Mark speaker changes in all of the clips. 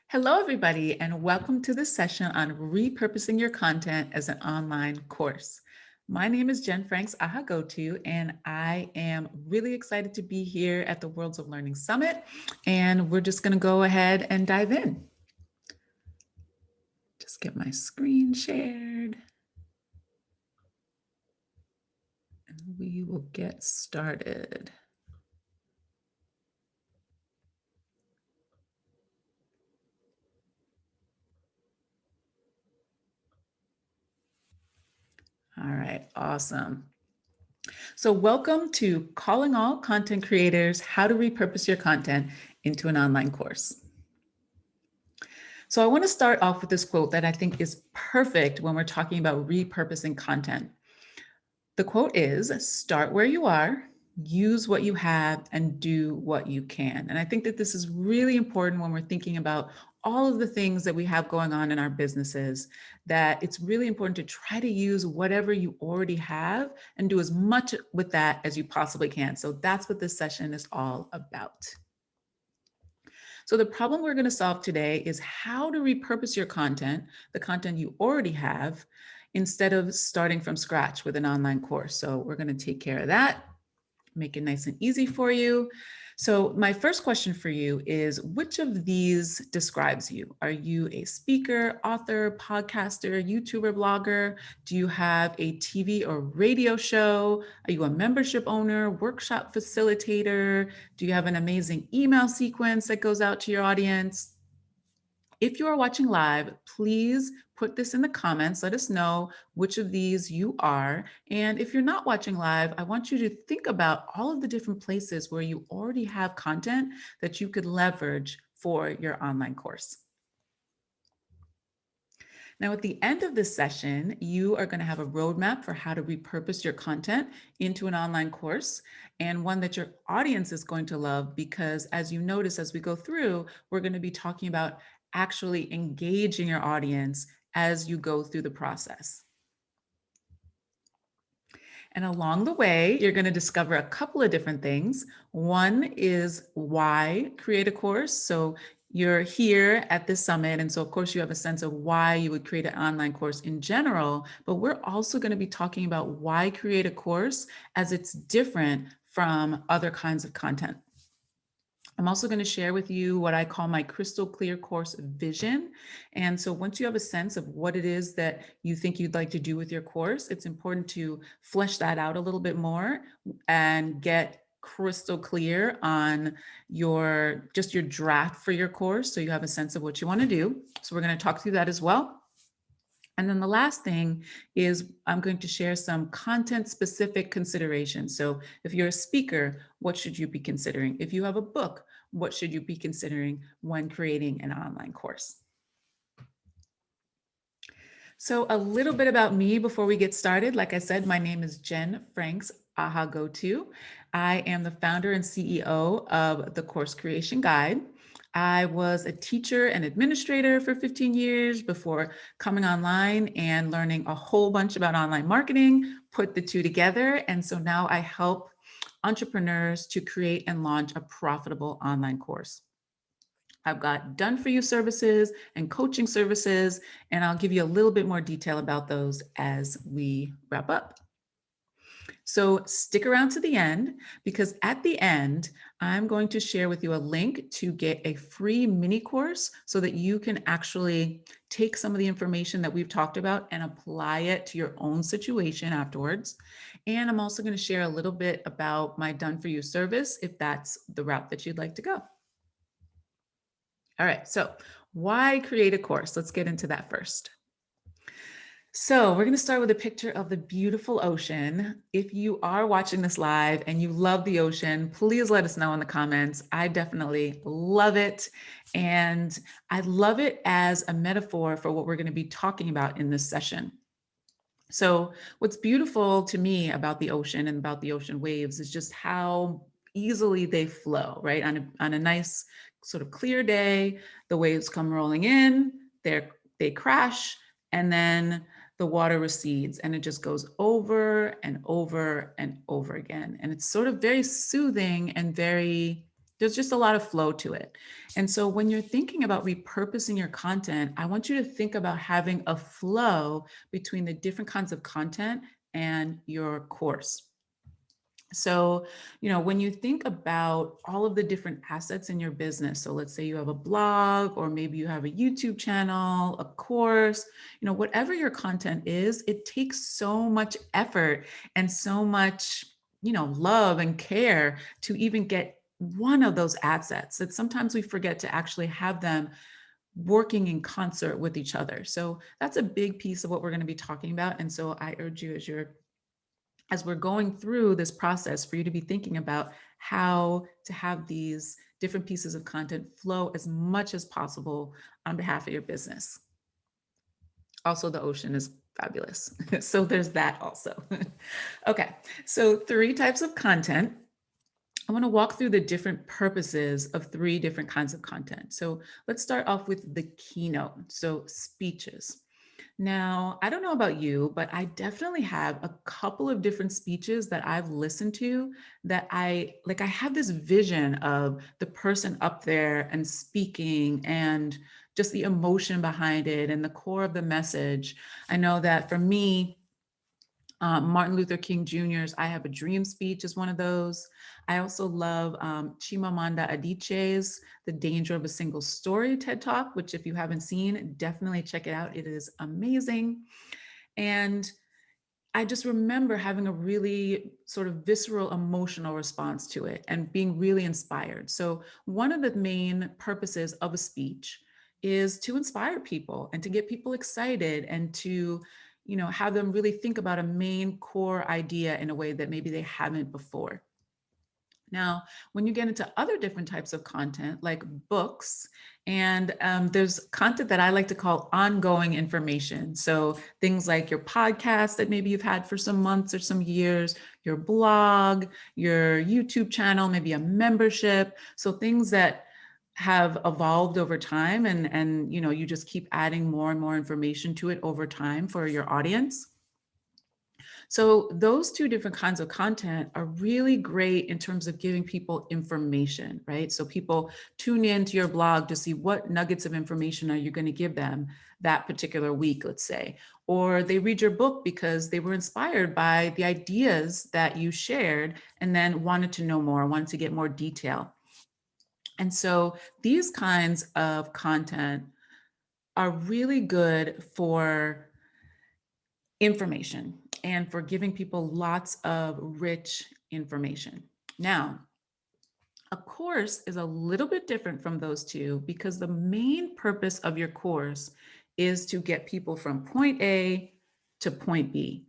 Speaker 1: Hello, everybody, and welcome to this session on repurposing your content as an online course. My name is Jen Franks Ahagotu, and I am really excited to be here at the Worlds of Learning Summit. And we're just going to go ahead and dive in. Just get my screen shared. And we will get started. All right, awesome. So welcome to Calling All Content Creators, How to Repurpose Your Content into an Online Course. So I want to start off with this quote that I think is perfect when we're talking about repurposing content. The quote is, start where you are, use what you have, and do what you can. And I think that this is really important when we're thinking about all of the things that we have going on in our businesses, that it's really important to try to use whatever you already have and do as much with that as you possibly can. So that's what this session is all about. So the problem we're going to solve today is how to repurpose your content, the content you already have, instead of starting from scratch with an online course. So we're going to take care of that, make it nice and easy for you. So my first question for you is, which of these describes you? Are you a speaker, author, podcaster, YouTuber, blogger? Do you have a TV or radio show? Are you a membership owner, workshop facilitator? Do you have an amazing email sequence that goes out to your audience? If you are watching live, please put this in the comments. Let us know which of these you are. And if you're not watching live, I want you to think about all of the different places where you already have content that you could leverage for your online course. Now, at the end of this session, you are going to have a roadmap for how to repurpose your content into an online course, and one that your audience is going to love, because as you notice, as we go through, we're going to be talking about actually engaging your audience as you go through the process. And along the way, you're going to discover a couple of different things. One is why create a course. So you're here at this summit. And so, of course, you have a sense of why you would create an online course in general. But we're also going to be talking about why create a course as it's different from other kinds of content. I'm also going to share with you what I call my crystal clear course vision. And so once you have a sense of what it is that you think you'd like to do with your course, it's important to flesh that out a little bit more and get crystal clear on your draft for your course, so you have a sense of what you want to do. So we're going to talk through that as well. And then the last thing is I'm going to share some content specific considerations. So if you're a speaker, what should you be considering? If you have a book, what should you be considering when creating an online course? So a little bit about me before we get started. Like I said, my name is Jen Franks Ahagotu. I am the founder and CEO of the Course Creation Guide. I was a teacher and administrator for 15 years before coming online and learning a whole bunch about online marketing, put the two together. And so now I help entrepreneurs to create and launch a profitable online course. I've got done for you services and coaching services, and I'll give you a little bit more detail about those as we wrap up. So stick around to the end, because at the end, I'm going to share with you a link to get a free mini course so that you can actually take some of the information that we've talked about and apply it to your own situation afterwards. And I'm also going to share a little bit about my done for you service, if that's the route that you'd like to go. All right, so why create a course? Let's get into that first. So we're going to start with a picture of the beautiful ocean. If you are watching this live and you love the ocean, please let us know in the comments. I definitely love it. And I love it as a metaphor for what we're going to be talking about in this session. So what's beautiful to me about the ocean and about the ocean waves is just how easily they flow, right? On a nice sort of clear day, the waves come rolling in, they crash, and then the water recedes, and it just goes over and over and over again. And it's sort of very soothing and very There's just a lot of flow to it. And so when you're thinking about repurposing your content, I want you to think about having a flow between the different kinds of content and your course. So, when you think about all of the different assets in your business, so let's say you have a blog, or maybe you have a YouTube channel, a course, whatever your content is, it takes so much effort and so much, love and care to even get one of those assets that sometimes we forget to actually have them working in concert with each other. So that's a big piece of what we're going to be talking about. And so I urge you, as we're going through this process, for you to be thinking about how to have these different pieces of content flow as much as possible on behalf of your business. Also, the ocean is fabulous. So there's that also. Okay, so 3 types of content. I want to walk through the different purposes of 3 different kinds of content. So let's start off with the keynote, so speeches. Now, I don't know about you, but I definitely have a couple of different speeches that I've listened to that I have this vision of the person up there and speaking, and just the emotion behind it and the core of the message. I know that for me, Martin Luther King Jr.'s I Have a Dream speech is one of those. I also love Chimamanda Adichie's The Danger of a Single Story TED Talk, which if you haven't seen, definitely check it out. It is amazing. And I just remember having a really sort of visceral emotional response to it and being really inspired. So one of the main purposes of a speech is to inspire people and to get people excited and to have them really think about a main core idea in a way that maybe they haven't before. Now, when you get into other different types of content, like books, and there's content that I like to call ongoing information. So things like your podcast that maybe you've had for some months or some years, your blog, your YouTube channel, maybe a membership. So things that have evolved over time, and you just keep adding more and more information to it over time for your audience. So those 2 different kinds of content are really great in terms of giving people information, right? So people tune into your blog to see what nuggets of information are you going to give them that particular week, let's say. Or they read your book because they were inspired by the ideas that you shared and then wanted to know more, wanted to get more detail. And so these kinds of content are really good for information and for giving people lots of rich information. Now, a course is a little bit different from those 2 because the main purpose of your course is to get people from point A to point B.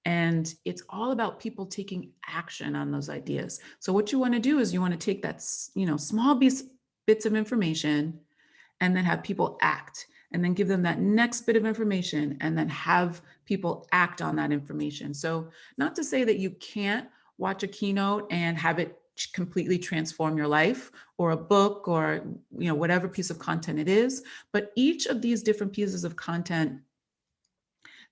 Speaker 1: And it's all about people taking action on those ideas. So what you want to do is you want to take that, small bits of information and then have people act, and then give them that next bit of information and then have people act on that information. So not to say that you can't watch a keynote and have it completely transform your life, or a book, or whatever piece of content it is, but each of these different pieces of content,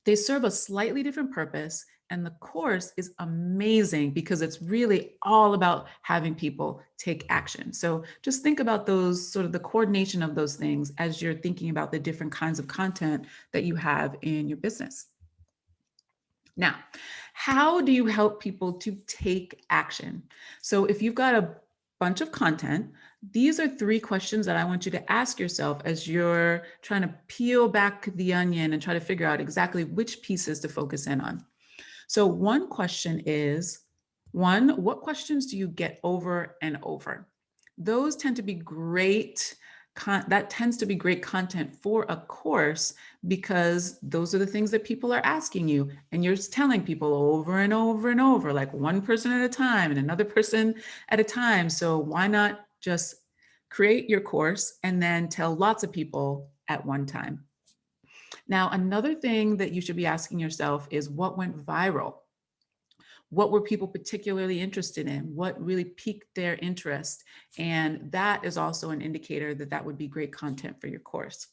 Speaker 1: they serve a slightly different purpose. And the course is amazing because it's really all about having people take action. So just think about those, sort of the coordination of those things as you're thinking about the different kinds of content that you have in your business. Now, how do you help people to take action? So if you've got a bunch of content, these are 3 questions that I want you to ask yourself as you're trying to peel back the onion and try to figure out exactly which pieces to focus in on. So one question is, what questions do you get over and over? Those tend to be great. That tends to be great content for a course, because those are the things that people are asking you, and you're telling people over and over and over, like one person at a time and another person at a time. So why not just create your course and then tell lots of people at one time? Now, another thing that you should be asking yourself is, what went viral? What were people particularly interested in? What really piqued their interest? And that is also an indicator that that would be great content for your course.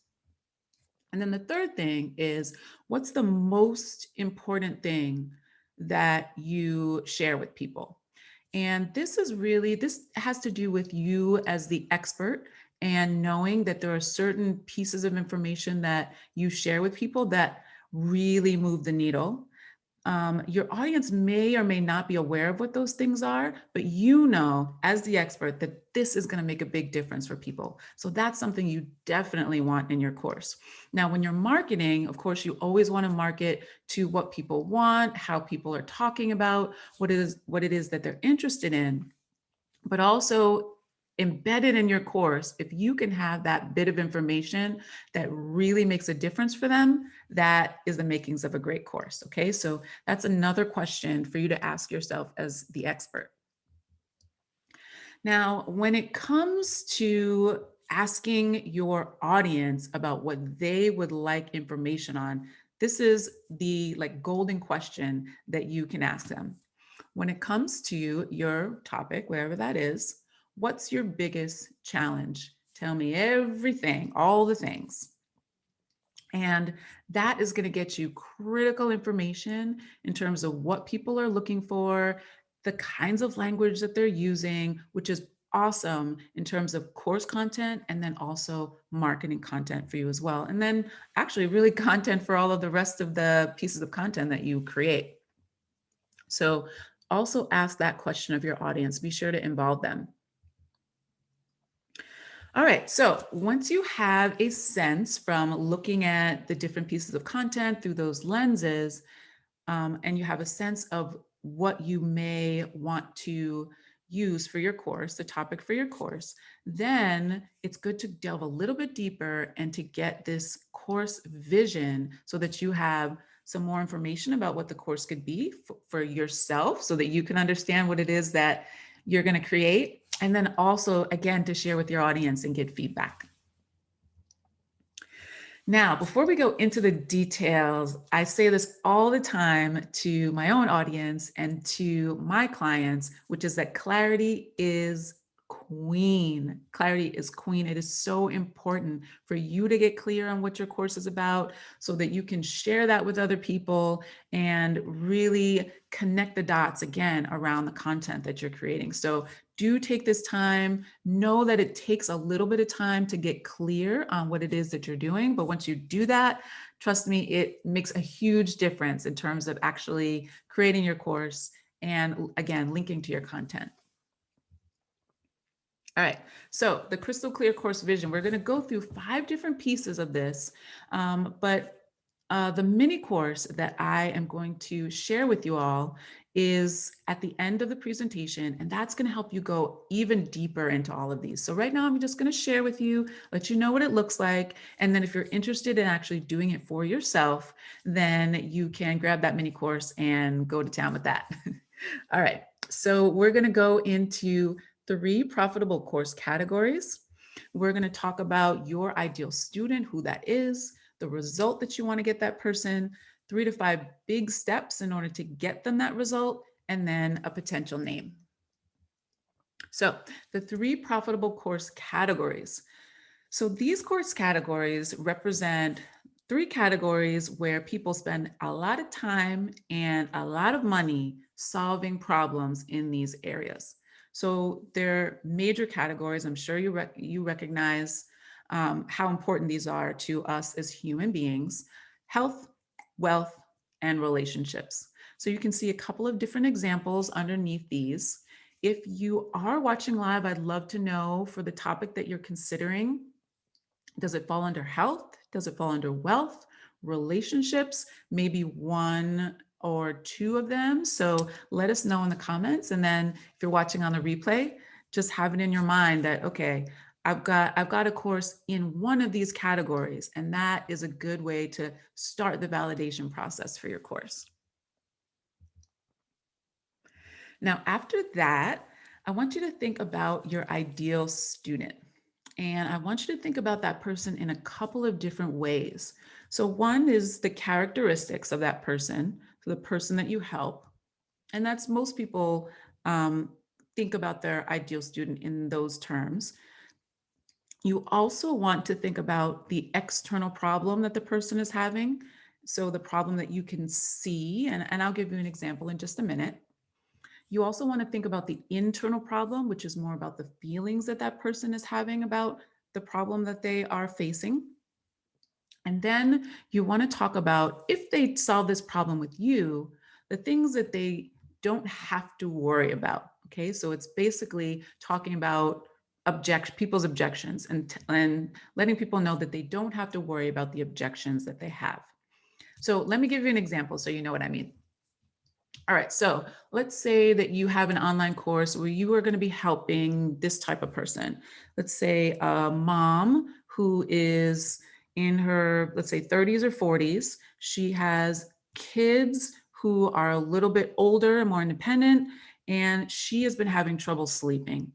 Speaker 1: And then the third thing is, what's the most important thing that you share with people? And this has to do with you as the expert and knowing that there are certain pieces of information that you share with people that really move the needle. Your audience may or may not be aware of what those things are, but you know, as the expert, that this is going to make a big difference for people. So that's something you definitely want in your course. Now, when you're marketing, of course, you always want to market to what people want, how people are talking about, what it is that they're interested in, but also embedded in your course, if you can have that bit of information that really makes a difference for them, that is the makings of a great course. Okay, so that's another question for you to ask yourself as the expert. Now, when it comes to asking your audience about what they would like information on, this is the golden question that you can ask them. When it comes to your topic, wherever that is, what's your biggest challenge? Tell me everything, all the things. And that is going to get you critical information in terms of what people are looking for, the kinds of language that they're using, which is awesome in terms of course content, and then also marketing content for you as well. And then actually really content for all of the rest of the pieces of content that you create. So also ask that question of your audience. Be sure to involve them. All right, so once you have a sense from looking at the different pieces of content through those lenses, and you have a sense of what you may want to use for your course, the topic for your course, then it's good to delve a little bit deeper and to get this course vision so that you have some more information about what the course could be for yourself so that you can understand what it is that you're going to create. And then also, again, to share with your audience and get feedback. Now, before we go into the details, I say this all the time to my own audience and to my clients, which is that clarity is queen. Clarity is queen. It is so important for you to get clear on what your course is about so that you can share that with other people and really connect the dots again around the content that you're creating. So do take this time. Know that it takes a little bit of time to get clear on what it is that you're doing. But once you do that, trust me, it makes a huge difference in terms of actually creating your course and, again, linking to your content. All right, so the crystal clear course vision, we're going to go through 5 different pieces of this, but the mini course that I am going to share with you all is at the end of the presentation, and that's going to help you go even deeper into all of these. So right now I'm just going to share with you, let you know what it looks like, and then if you're interested in actually doing it for yourself, then you can grab that mini course and go to town with that. All right, so we're going to go into 3 profitable course categories. We're going to talk about your ideal student, who that is, the result that you want to get that person, 3 to 5 big steps in order to get them that result, and then a potential name. So the 3 profitable course categories. So these course categories represent 3 categories where people spend a lot of time and a lot of money solving problems in these areas. So they're major categories. I'm sure you recognize how important these are to us as human beings: health, wealth, and relationships. So you can see a couple of different examples underneath these. If you are watching live, I'd love to know, for the topic that you're considering, does it fall under health? Does it fall under wealth, relationships, maybe 1 or 2 of them? So let us know in the comments. And then if you're watching on the replay, just have it in your mind that, okay, I've got a course in one of these categories, and that is a good way to start the validation process for your course. Now, after that, I want you to think about your ideal student. And I want you to think about that person in a couple of different ways. So one is the characteristics of that person, so the person that you help. And that's, most people think about their ideal student in those terms. You also want to think about the external problem that the person is having. So the problem that you can see, and I'll give you an example in just a minute. You also want to think about the internal problem, which is more about the feelings that that person is having about the problem that they are facing. And then you want to talk about, if they solve this problem with you, the things that they don't have to worry about. Okay, so it's basically talking about people's objections, and letting people know that they don't have to worry about the objections that they have. So let me give you an example so you know what I mean. All right, so let's say that you have an online course where you are going to be helping this type of person. Let's say a mom who is in her, let's say 30s or 40s. She has kids who are a little bit older and more independent, and she has been having trouble sleeping.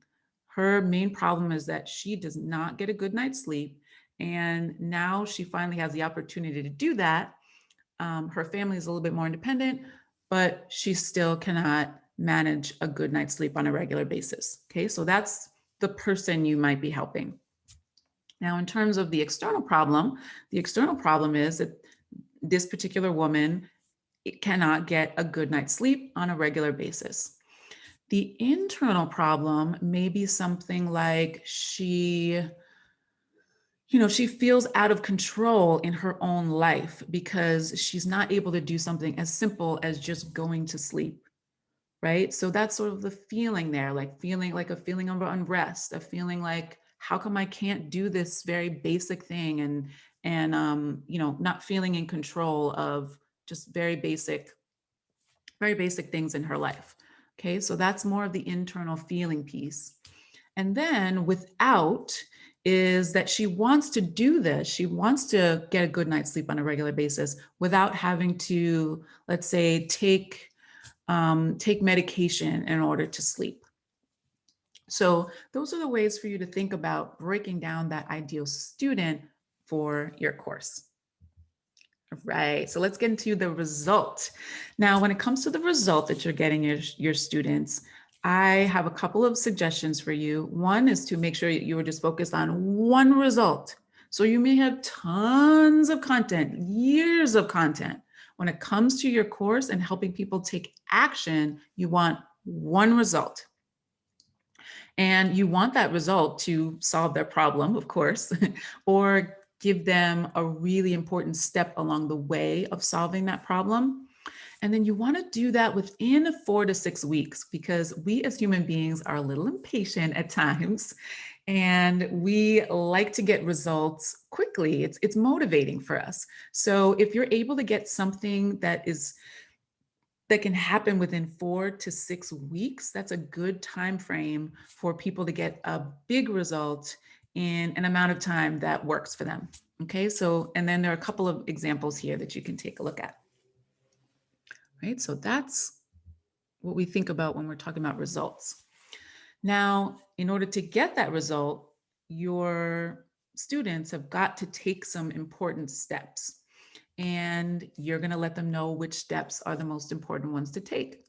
Speaker 1: Her main problem is that she does not get a good night's sleep. And now she finally has the opportunity to do that. Her family is a little bit more independent, but she still cannot manage a good night's sleep on a regular basis. Okay, so that's the person you might be helping. Now, in terms of the external problem is that this particular woman cannot get a good night's sleep on a regular basis. The internal problem may be something like she feels out of control in her own life because she's not able to do something as simple as just going to sleep, right? So that's sort of the feeling there, like a feeling of unrest, a feeling like, how come I can't do this very basic thing? And not feeling in control of just very basic things in her life. Okay, so that's more of the internal feeling piece. And then without is that she wants to do this. She wants to get a good night's sleep on a regular basis without having to, let's say, take medication in order to sleep. So those are the ways for you to think about breaking down that ideal student for your course. Right. So let's get into the result. Now, when it comes to the result that you're getting your students, I have a couple of suggestions for you. One is to make sure you are just focused on one result. So you may have tons of content, years of content. When it comes to your course and helping people take action, you want one result. And you want that result to solve their problem, of course, or give them a really important step along the way of solving that problem. And then you want to do that within 4 to 6 weeks, because we as human beings are a little impatient at times, and we like to get results quickly. It's motivating for us. So if you're able to get something that can happen within 4 to 6 weeks, that's a good time frame for people to get a big result in an amount of time that works for them. Okay, so, and then there are a couple of examples here that you can take a look at. Right, so that's what we think about when we're talking about results. Now, in order to get that result, your students have got to take some important steps. And you're going to let them know which steps are the most important ones to take.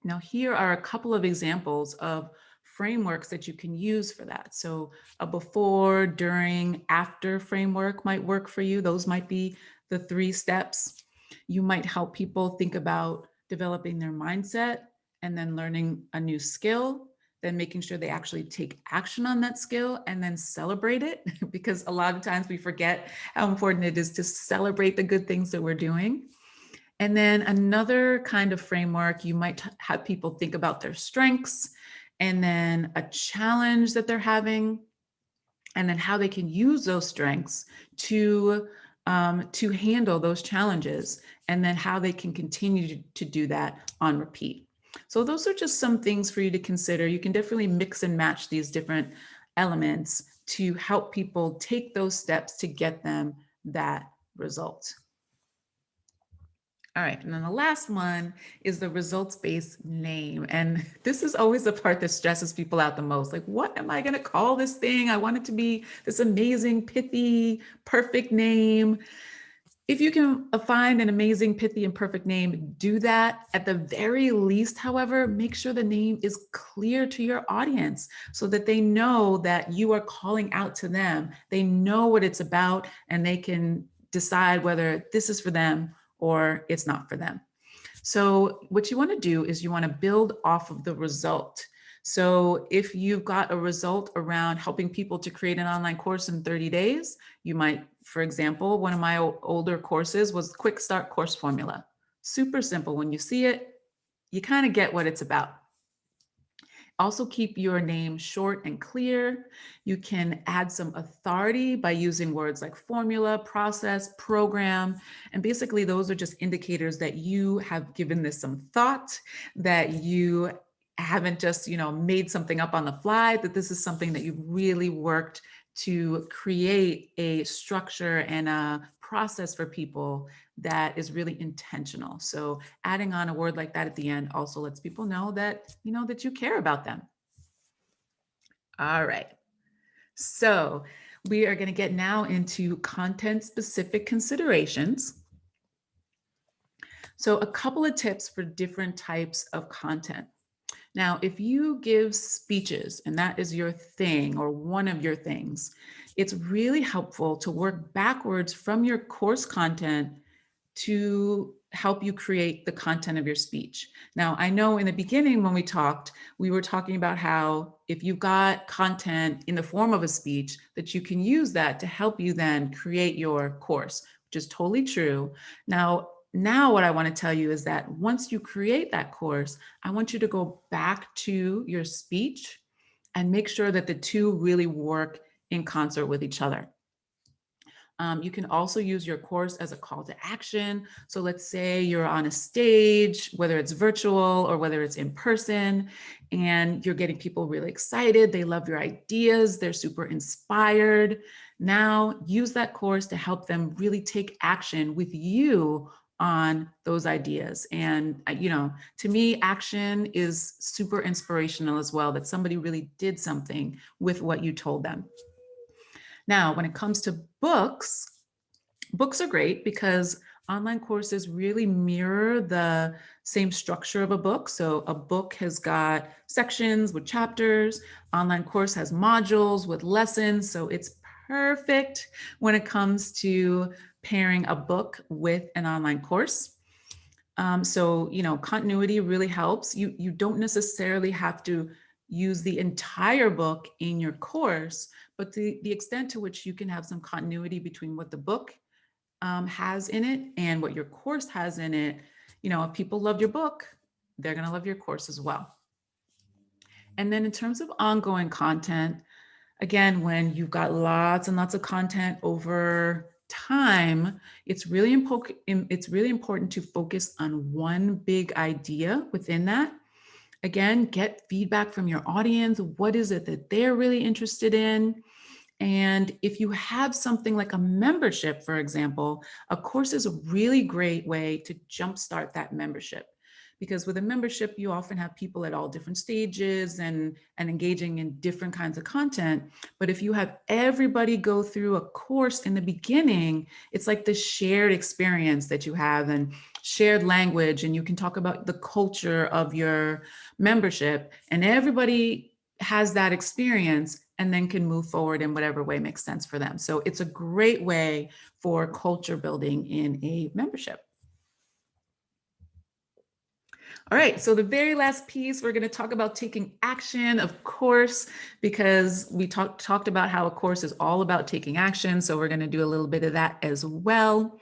Speaker 1: Now, here are a couple of examples of frameworks that you can use for that. So a before, during, after framework might work for you. Those might be the 3 steps. You might help people think about developing their mindset and then learning a new skill, then making sure they actually take action on that skill and then celebrate it, because a lot of times we forget how important it is to celebrate the good things that we're doing. And then another kind of framework, you might have people think about their strengths, and then a challenge that they're having, and then how they can use those strengths to handle those challenges, and then how they can continue to do that on repeat. So those are just some things for you to consider. You can definitely mix and match these different elements to help people take those steps to get them that result. All right, and then the last one is the results-based name. And this is always the part that stresses people out the most. Like, what am I going to call this thing? I want it to be this amazing, pithy, perfect name. If you can find an amazing, pithy, and perfect name, do that. At the very least, however, make sure the name is clear to your audience so that they know that you are calling out to them. They know what it's about, and they can decide whether this is for them or it's not for them. So what you want to do is you want to build off of the result. So if you've got a result around helping people to create an online course in 30 days, you might, for example, one of my older courses was Quick Start Course Formula. Super simple. When you see it, you kind of get what it's about. Also keep your name short and clear. You can add some authority by using words like formula, process, program. And basically those are just indicators that you have given this some thought, that you haven't just, made something up on the fly, that this is something that you've really worked to create a structure and a process for people that is really intentional. So adding on a word like that at the end also lets people know that, that you care about them. All right. So we are going to get now into content specific considerations. So a couple of tips for different types of content. Now, if you give speeches and that is your thing or one of your things, it's really helpful to work backwards from your course content to help you create the content of your speech. Now, I know in the beginning when we talked, we were talking about how if you've got content in the form of a speech, that you can use that to help you then create your course, which is totally true. Now what I want to tell you is that once you create that course, I want you to go back to your speech and make sure that the two really work in concert with each other. You can also use your course as a call to action. So let's say you're on a stage, whether it's virtual or whether it's in person, and you're getting people really excited. They love your ideas. They're super inspired. Now use that course to help them really take action with you on those ideas. And, to me, action is super inspirational as well, that somebody really did something with what you told them. Now, when it comes to books are great because online courses really mirror the same structure of a book. So a book has got sections with chapters. Online course has modules with lessons. So it's perfect when it comes to pairing a book with an online course. So, continuity really helps. You don't necessarily have to use the entire book in your course, but the extent to which you can have some continuity between what the book has in it and what your course has in it. If people love your book, they're going to love your course as well. And then in terms of ongoing content, again, when you've got lots and lots of content over time, it's really important to focus on one big idea within that. Again, get feedback from your audience. What is it that they're really interested in? And if you have something like a membership, for example, a course is a really great way to jumpstart that membership. Because with a membership, you often have people at all different stages and engaging in different kinds of content. But if you have everybody go through a course in the beginning, it's like this shared experience that you have and shared language, and you can talk about the culture of your membership, and everybody has that experience and then can move forward in whatever way makes sense for them. So it's a great way for culture building in a membership. All right, so the very last piece, we're going to talk about taking action, of course, because we talked about how a course is all about taking action. So we're going to do a little bit of that as well.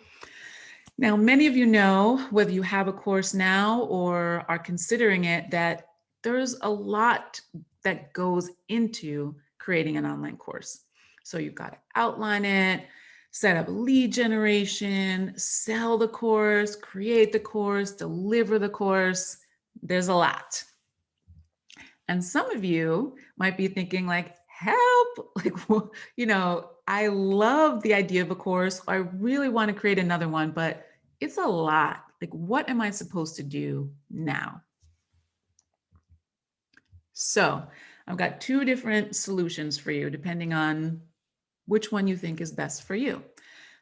Speaker 1: Now, many of you know, whether you have a course now or are considering it, that there's a lot that goes into creating an online course. So you've got to outline it, set up lead generation, sell the course, create the course, deliver the course. There's a lot. And some of you might be thinking like, help, like, I love the idea of a course. I really want to create another one, but it's a lot. Like, what am I supposed to do now? So I've got two different solutions for you, depending on which one you think is best for you.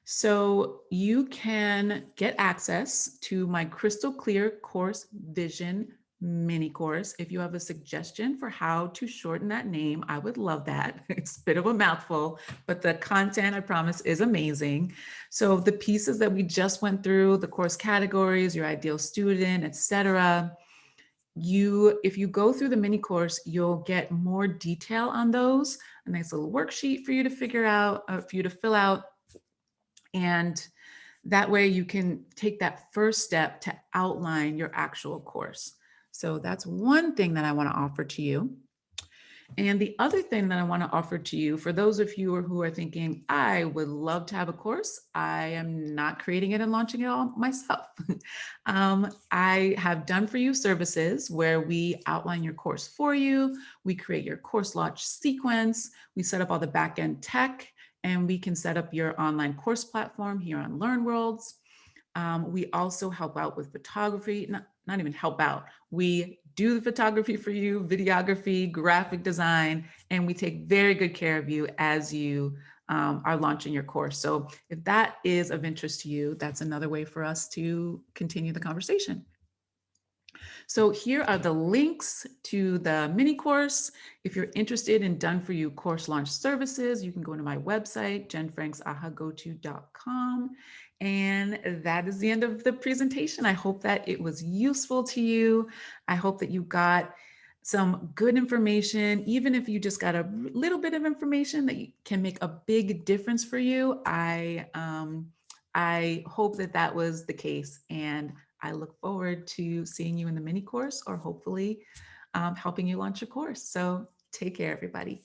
Speaker 1: So you can get access to my crystal clear course vision mini course. If you have a suggestion for how to shorten that name, I would love that. It's a bit of a mouthful, but the content, I promise, is amazing. So the pieces that we just went through, the course categories, your ideal student, etc. If you go through the mini course, you'll get more detail on those, a nice little worksheet for you to figure out, for you to fill out. And that way you can take that first step to outline your actual course. So that's one thing that I want to offer to you. And the other thing that I want to offer to you, for those of you who are thinking, I would love to have a course, I am not creating it and launching it all myself. I have done for you services where we outline your course for you, we create your course launch sequence, we set up all the back-end tech, and we can set up your online course platform here on LearnWorlds. We also help out with photography, not even help out. We do the photography for you, videography, graphic design, and we take very good care of you as you are launching your course. So if that is of interest to you, that's another way for us to continue the conversation. So here are the links to the mini course. If you're interested in done for you course launch services, you can go to my website, jenfranksahagoto.com. And that is the end of the presentation. I hope that it was useful to you. I hope that you got some good information, even if you just got a little bit of information that can make a big difference for you. I hope that that was the case, and I look forward to seeing you in the mini course, or hopefully helping you launch your course. So take care, everybody.